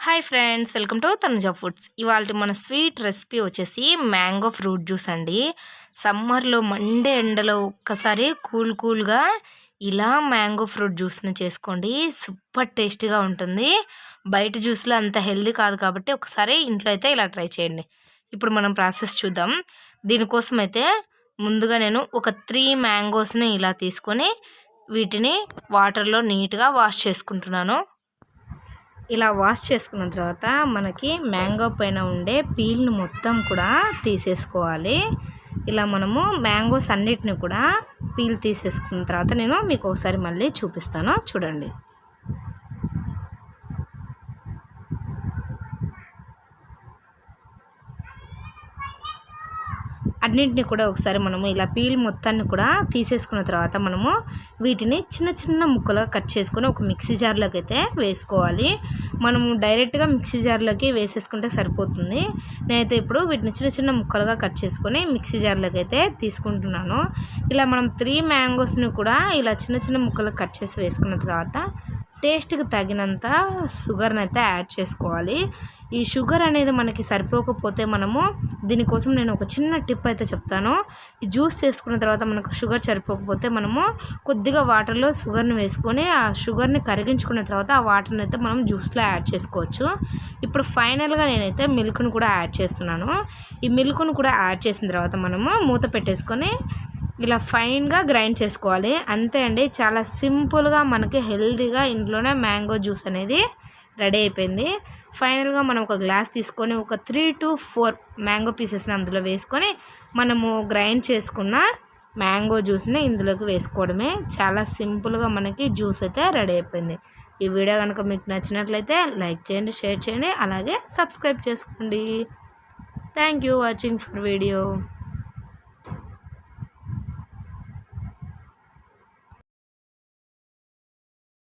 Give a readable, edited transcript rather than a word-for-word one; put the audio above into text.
Hi friends, welcome to Tanuja foods. ఇవాళ మన sweet recipe వచ్చేసి మ్యాంగో ఫ్రూట్ జ్యూస్ అండి. సమ్మర్లో మండే ఎండలో ఒక్కసారి కూల్గా ఇలా మ్యాంగో ఫ్రూట్ జ్యూస్ని చేసుకోండి. సూపర్ టేస్టీగా ఉంటుంది. బయట జ్యూస్లో అంత హెల్దీ కాదు కాబట్టి ఒకసారి ఇంట్లో అయితే ఇలా ట్రై చేయండి. ఇప్పుడు మనం ప్రాసెస్ చూద్దాం. దీనికోసం అయితే ముందుగా నేను ఒక 3 మ్యాంగోస్ని ఇలా తీసుకొని వీటిని వాటర్లో నీట్గా వాష్ చేసుకుంటున్నాను. ఇలా వాష్ చేసుకున్న తర్వాత మనకి మ్యాంగో పైన ఉండే పీల్ని మొత్తం కూడా తీసేసుకోవాలి. ఇలా మనము మ్యాంగోస్ అన్నిటిని కూడా పీల్ తీసేసుకున్న తర్వాత నేను మీకు ఒకసారి మళ్ళీ చూపిస్తాను, చూడండి. అన్నింటినీ కూడా ఒకసారి మనము ఇలా పీల్ మొత్తాన్ని కూడా తీసేసుకున్న తర్వాత మనము వీటిని చిన్న ముక్కలుగా కట్ చేసుకొని ఒక మిక్సీ జార్లోకి అయితే వేసుకోవాలి. మనము డైరెక్ట్గా మిక్సీ జార్లోకి వేసేసుకుంటే సరిపోతుంది. నేనైతే ఇప్పుడు వీటిని చిన్న ముక్కలుగా కట్ చేసుకొని మిక్సీ జార్లోకి అయితే తీసుకుంటున్నాను. ఇలా మనం 3 మ్యాంగోస్ని కూడా ఇలా చిన్న ముక్కలు కట్ చేసి వేసుకున్న తర్వాత టేస్ట్కి తగినంత షుగర్ని అయితే యాడ్ చేసుకోవాలి. ఈ షుగర్ అనేది మనకి సరిపోకపోతే మనము దీనికోసం నేను ఒక చిన్న టిప్ అయితే చెప్తాను. ఈ జ్యూస్ చేసుకున్న తర్వాత మనకు షుగర్ సరిపోకపోతే మనము కొద్దిగా వాటర్లో షుగర్ని వేసుకొని ఆ షుగర్ని కరిగించుకున్న తర్వాత ఆ వాటర్ని అయితే మనం జ్యూస్లో యాడ్ చేసుకోవచ్చు. ఇప్పుడు ఫైనల్గా నేనైతే మిల్క్ను కూడా యాడ్ చేస్తున్నాను. ఈ మిల్క్ను కూడా యాడ్ చేసిన తర్వాత మనము మూత పెట్టేసుకొని ఇలా ఫైన్గా గ్రైండ్ చేసుకోవాలి. అంతే అండి, చాలా సింపుల్గా మనకి హెల్తీగా ఇంట్లోనే మ్యాంగో జ్యూస్ అనేది రెడీ అయిపోయింది. ఫైనల్గా మనం ఒక గ్లాస్ తీసుకొని ఒక 3 to 4 మ్యాంగో పీసెస్ని అందులో వేసుకొని మనము గ్రైండ్ చేసుకున్న మ్యాంగో జ్యూస్ని ఇందులోకి వేసుకోవడమే. చాలా సింపుల్గా మనకి జ్యూస్ అయితే రెడీ అయిపోయింది. ఈ వీడియో కనుక మీకు నచ్చినట్లయితే లైక్ చేయండి, షేర్ చేయండి, అలాగే సబ్స్క్రైబ్ చేసుకోండి. Thank you watching for video.